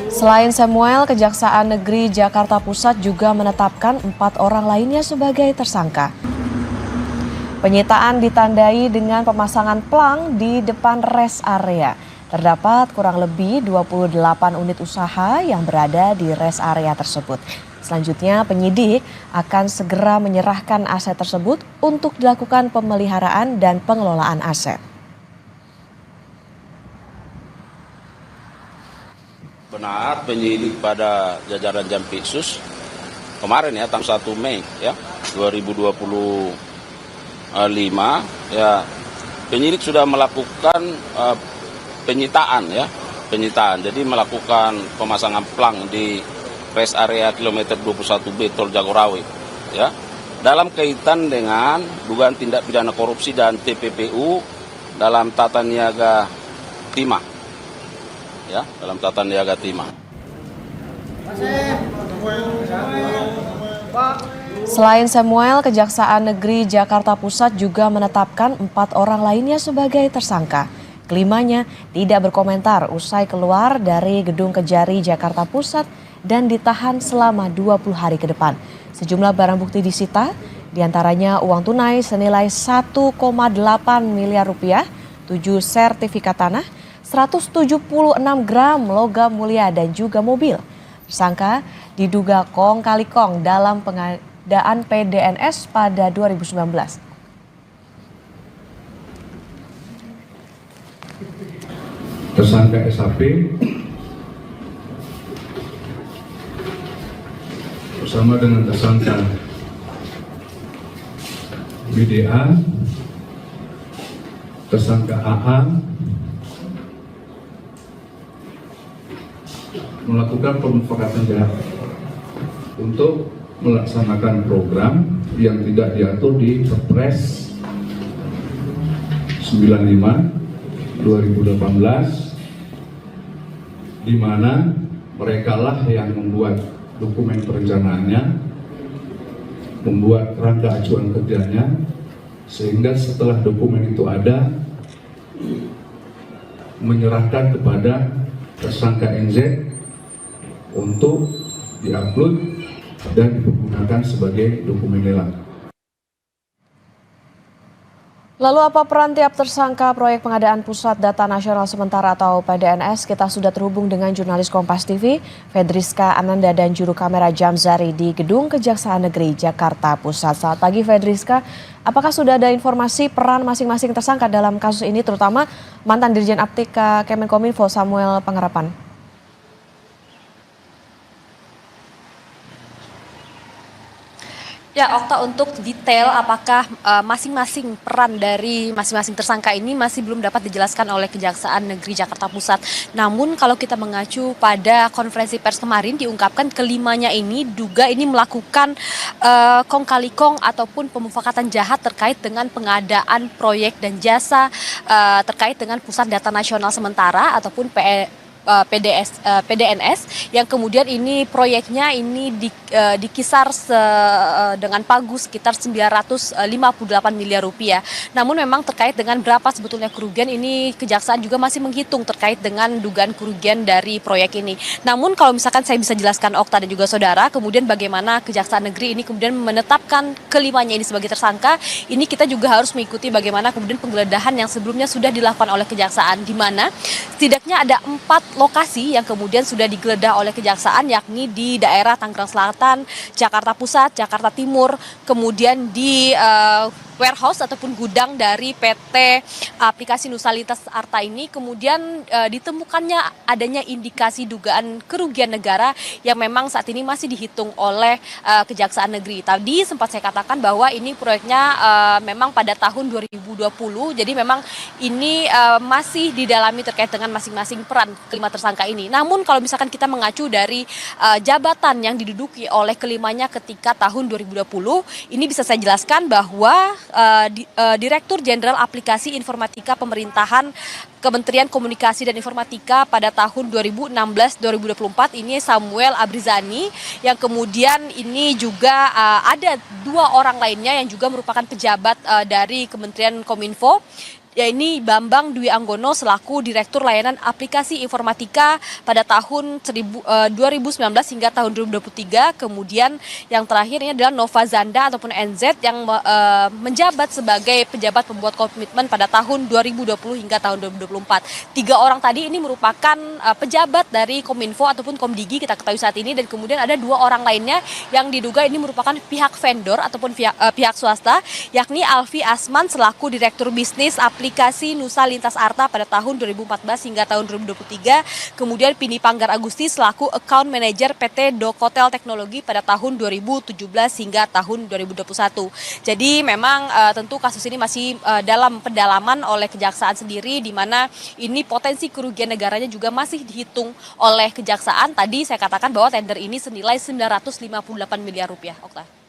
Selain Samuel, Kejaksaan Negeri Jakarta Pusat juga menetapkan 4 orang lainnya sebagai tersangka. Penyitaan ditandai dengan pemasangan plang di depan rest area. Terdapat kurang lebih 28 unit usaha yang berada di rest area tersebut. Selanjutnya penyidik akan segera menyerahkan aset tersebut untuk dilakukan pemeliharaan dan pengelolaan aset. Benar, penyidik pada jajaran Jampitsus kemarin ya tanggal 1 Mei ya 2025 ya penyidik sudah melakukan penyitaan. Jadi melakukan pemasangan plang di rest area kilometer 21B Tol Jagorawi ya dalam kaitan dengan dugaan tindak pidana korupsi dan TPPU dalam tata niaga timah. Ya, dalam tata niaga timah. Selain Samuel, Kejaksaan Negeri Jakarta Pusat juga menetapkan 4 orang lainnya sebagai tersangka. Kelimanya tidak berkomentar usai keluar dari Gedung Kejari Jakarta Pusat dan ditahan selama 20 hari ke depan. Sejumlah barang bukti disita, diantaranya uang tunai senilai 1,8 miliar rupiah, 7 sertifikat tanah, 176 gram logam mulia dan juga mobil. Tersangka diduga kong kali kong dalam pengadaan PDNS pada 2019. Tersangka SAP bersama dengan tersangka BDA, tersangka AA melakukan pemufakatan jahat untuk melaksanakan program yang tidak diatur di Perpres 95/2018, di mana mereka lah yang membuat dokumen perencanaannya, membuat kerangka acuan kerjanya, sehingga setelah dokumen itu ada, menyerahkan kepada tersangka NZ untuk diupload dan digunakan sebagai dokumen lelang. Lalu apa peran tiap tersangka proyek pengadaan Pusat Data Nasional Sementara atau PDNS? Kita sudah terhubung dengan jurnalis Kompas TV, Fedriska Ananda dan juru kamera Jamzari di Gedung Kejaksaan Negeri Jakarta Pusat. Selamat pagi Fedriska, apakah sudah ada informasi peran masing-masing tersangka dalam kasus ini, terutama mantan Dirjen Aptika Kemenkominfo Samuel Panggarapan? Ya, Okta, untuk detail apakah masing-masing peran dari masing-masing tersangka ini masih belum dapat dijelaskan oleh Kejaksaan Negeri Jakarta Pusat. Namun kalau kita mengacu pada konferensi pers kemarin diungkapkan kelimanya ini duga ini melakukan kong kali kong ataupun pemufakatan jahat terkait dengan pengadaan proyek dan jasa terkait dengan Pusat Data Nasional Sementara ataupun PDNS yang kemudian ini proyeknya ini dikisar dengan pagu sekitar 958 miliar rupiah. Namun memang terkait dengan berapa sebetulnya kerugian ini Kejaksaan juga masih menghitung terkait dengan dugaan kerugian dari proyek ini. Namun kalau misalkan saya bisa jelaskan Okta dan juga saudara, kemudian bagaimana Kejaksaan Negeri ini kemudian menetapkan kelimanya ini sebagai tersangka, ini kita juga harus mengikuti bagaimana kemudian penggeledahan yang sebelumnya sudah dilakukan oleh Kejaksaan, di mana setidaknya ada 4 lokasi yang kemudian sudah digeledah oleh Kejaksaan, yakni di daerah Tangerang Selatan, Jakarta Pusat, Jakarta Timur, kemudian di warehouse ataupun gudang dari PT Aplikasi Nusalitas Arta ini, kemudian ditemukannya adanya indikasi dugaan kerugian negara yang memang saat ini masih dihitung oleh Kejaksaan Negeri. Tadi sempat saya katakan bahwa ini proyeknya memang pada tahun 2020, jadi memang ini masih didalami terkait dengan masing-masing peran kelima tersangka ini. Namun kalau misalkan kita mengacu dari jabatan yang diduduki oleh kelimanya ketika tahun 2020, ini bisa saya jelaskan bahwa Direktur Jenderal Aplikasi Informatika Pemerintahan Kementerian Komunikasi dan Informatika pada tahun 2016-2024 ini Samuel Abrizani, yang kemudian ini juga ada 2 orang lainnya yang juga merupakan pejabat dari Kementerian Kominfo. yaitu Bambang Dwi Anggono selaku Direktur Layanan Aplikasi Informatika pada tahun 2019 hingga tahun 2023. Kemudian yang terakhir ini adalah Nova Zanda ataupun NZ yang menjabat sebagai pejabat pembuat komitmen pada tahun 2020 hingga tahun 2024. 3 orang tadi ini merupakan pejabat dari Kominfo ataupun Komdigi kita ketahui saat ini, dan kemudian ada 2 orang lainnya yang diduga ini merupakan pihak vendor ataupun pihak swasta, yakni Alfi Asman selaku Direktur Bisnis Aplikasi Nusa Lintas Arta pada tahun 2014 hingga tahun 2023, kemudian Pini Panggar Agusti selaku Account Manager PT Dokotel Teknologi pada tahun 2017 hingga tahun 2021. Jadi memang tentu kasus ini masih dalam pendalaman oleh kejaksaan sendiri, di mana ini potensi kerugian negaranya juga masih dihitung oleh kejaksaan. Tadi saya katakan bahwa tender ini senilai 958 miliar rupiah. Okta.